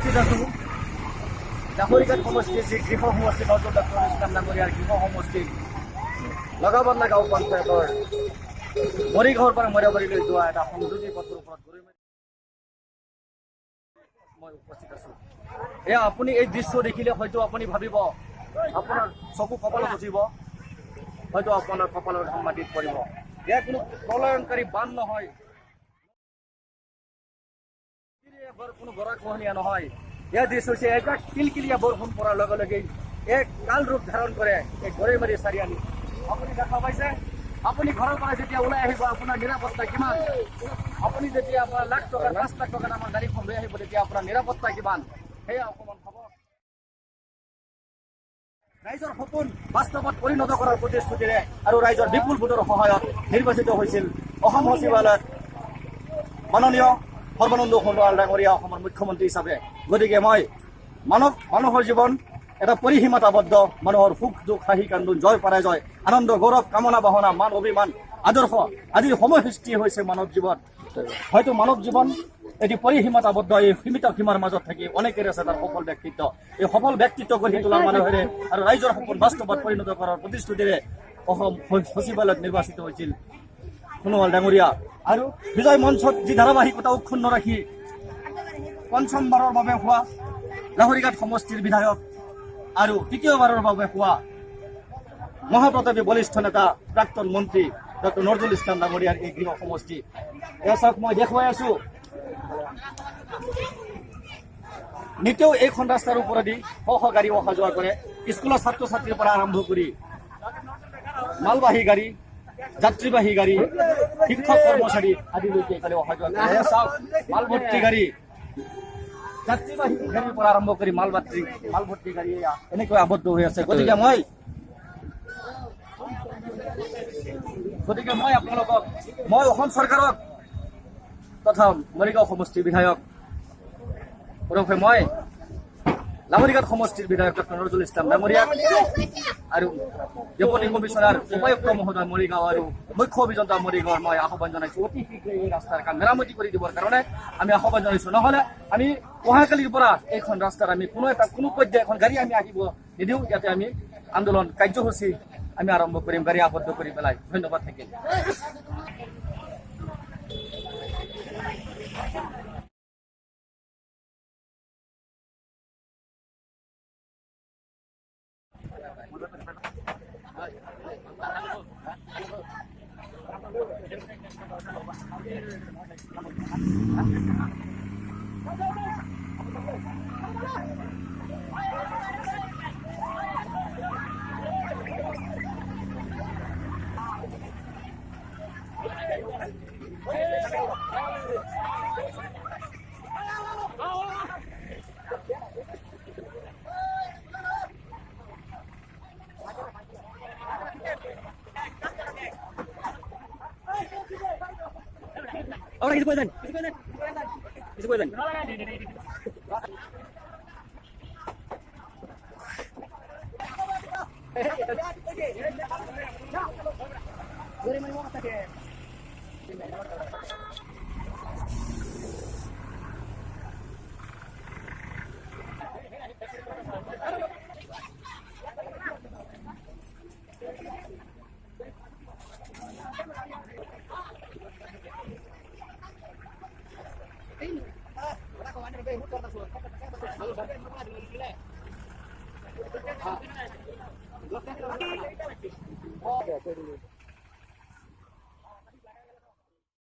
উপস্থিত আছোঁ লাহৰীঘাট সমষ্টিৰ যি গৃহ সমষ্টি নজৰুল ডক্টৰ ইছলাম ডাঙৰীয়াৰ গৃহ সমষ্টিৰ লগাবন্দা গাঁও পঞ্চায়তৰ মৰিগাঁৱৰ পৰা মৰিয়াবাৰীলৈ যোৱা এটা সংযোগী পথৰ ওপৰত মই উপস্থিত আছোঁ। এয়া আপুনি এই দৃশ্য দেখিলে হয়তো আপুনি ভাবিব, আপোনাৰ চকু কপালত উঠিব, হয়তো আপোনাৰ কপালৰ ঘাম মাটিত পৰিব। এয়া কোনো প্ৰলয়ংকাৰী বান নহয়, কোনো গৰাখহনীয়া নহয়। এয়া দৃশ্য হৈছে এজাক কিলকিলীয়া বৰষুণ পৰাৰ লগে লগে এক কাল ৰূপ ধাৰণ কৰে এক গৰৈমাৰী চাৰিআলি। আপুনি দেখা পাইছে, আপুনি ঘৰৰ পৰা যেতিয়া ওলাই আহিব আপোনাৰ নিৰাপত্তা কিমান, আপুনি যেতিয়া আপোনাৰ লাখ টকা 5 লাখ টকা আমাৰ গাড়ীখন লৈ আহিব তেতিয়া আপোনাৰ নিৰাপত্তা কিমান, সেয়া অকণমান ভাবক। ৰাইজৰ সপোন বাস্তৱত পৰিণত কৰাৰ প্ৰতিশ্ৰুতিৰে আৰু ৰাইজৰ বিপুল ভোটৰ সহায়ত নিৰ্বাচিত হৈছিল অসম সচিবালয়ত মাননীয় সৰ্বানন্দ সোণোৱাল ডাঙৰীয়া অসমৰ মুখ্যমন্ত্ৰী হিচাপে। গতিকে মই মানুহৰ জীৱন এটা পৰিসীমাত আবদ্ধ, মানুহৰ সুখ দুখ হাঁহি কান্দোন জয় পৰাজয় আনন্দ গৌৰৱ কামনা বাসনা মান অভিমান আদৰ্শ আদিৰ সময় সৃষ্টি হৈছে মানৱ জীৱন। হয়তো মানৱ জীৱন এটি পৰিসীমাত আবদ্ধ, এই সীমিত সীমাৰ মাজত থাকি অনেকেৰ আছে তাৰ সফল ব্যক্তিত্ব। এই সফল ব্যক্তিত্ব গঢ়ি তোলাৰ মানুহেৰে আৰু ৰাইজৰ সপোন বাস্তৱত পৰিণত কৰাৰ প্ৰতিশ্ৰুতিৰে অসম সচিবালয়ত নিৰ্বাচিত হৈছিল সোণোৱাল ডাঙৰীয়া। আৰু বিজয় মঞ্চত যি ধাৰাবাহিকতা অক্ষুণ্ণ ৰাখি পঞ্চমবাৰৰ বাবে হোৱা লাহৰীঘাট সমষ্টিৰ বিধায়ক আৰু তৃতীয়বাৰৰ বাবে হোৱা মহাপ্ৰতাপী বলিষ্ঠ নেতা প্ৰাক্তন মন্ত্ৰী ডক্টৰ নজৰুল ইছলাম ডাঙৰীয়াৰ এই গৃহ সমষ্টি। এয়া চাওক, মই দেখুৱাই আছো নিতেও এইখন ৰাস্তাৰ ওপৰেদি শ গাড়ী অহা যোৱা কৰে, স্কুলৰ ছাত্ৰ ছাত্ৰীৰ পৰা আৰম্ভ কৰি মালবাহী গাড়ী, যাত্ৰীবাহী গাড়ী, শিক্ষক কৰ্মচাৰী আদিলৈকে এখানে অহা যোৱা কৰে। চাওক, মালভৰ্তি গাড়ী, যাত্ৰীবাহী গাড়ীৰ পৰা আৰম্ভ কৰি মালভৰ্তি গাড়ী এনেকৈ আবদ্ধ হৈ আছে। গতিকে মই আপোনালোকক, মই অসম চৰকাৰক তথা মৰিগাঁও সমষ্টিৰ বিধায়ক ওৰফে মই লাহৰীঘাট সমষ্টিৰ বিধায়ক ডক্টৰ নজৰুল ইছলাম ডাঙৰীয়াক আৰু ডেপুটি কমিশনাৰ উপায়ুক্ত মহোদয় মৰিগাঁও আৰু মুখ্য অভিযন্তা মৰিগাঁৱৰ মই আহ্বান জনাইছোঁ অতি শীঘ্ৰে এই ৰাস্তাৰ কাম মেৰামতি কৰি দিবৰ কাৰণে আমি আহ্বান জনাইছোঁ। নহ'লে আমি অহাকালিৰ পৰা এইখন ৰাস্তাৰ আমি কোনো পৰ্যায়ে এখন গাড়ী আমি আহিব নিদিওঁ। ইয়াতে আমি আন্দোলন কাৰ্যসূচী আমি আৰম্ভ কৰিম, গাড়ী আবদ্ধ কৰি পেলাই। ধন্যবাদ থাকিল। Ahora que se pueden. Okay.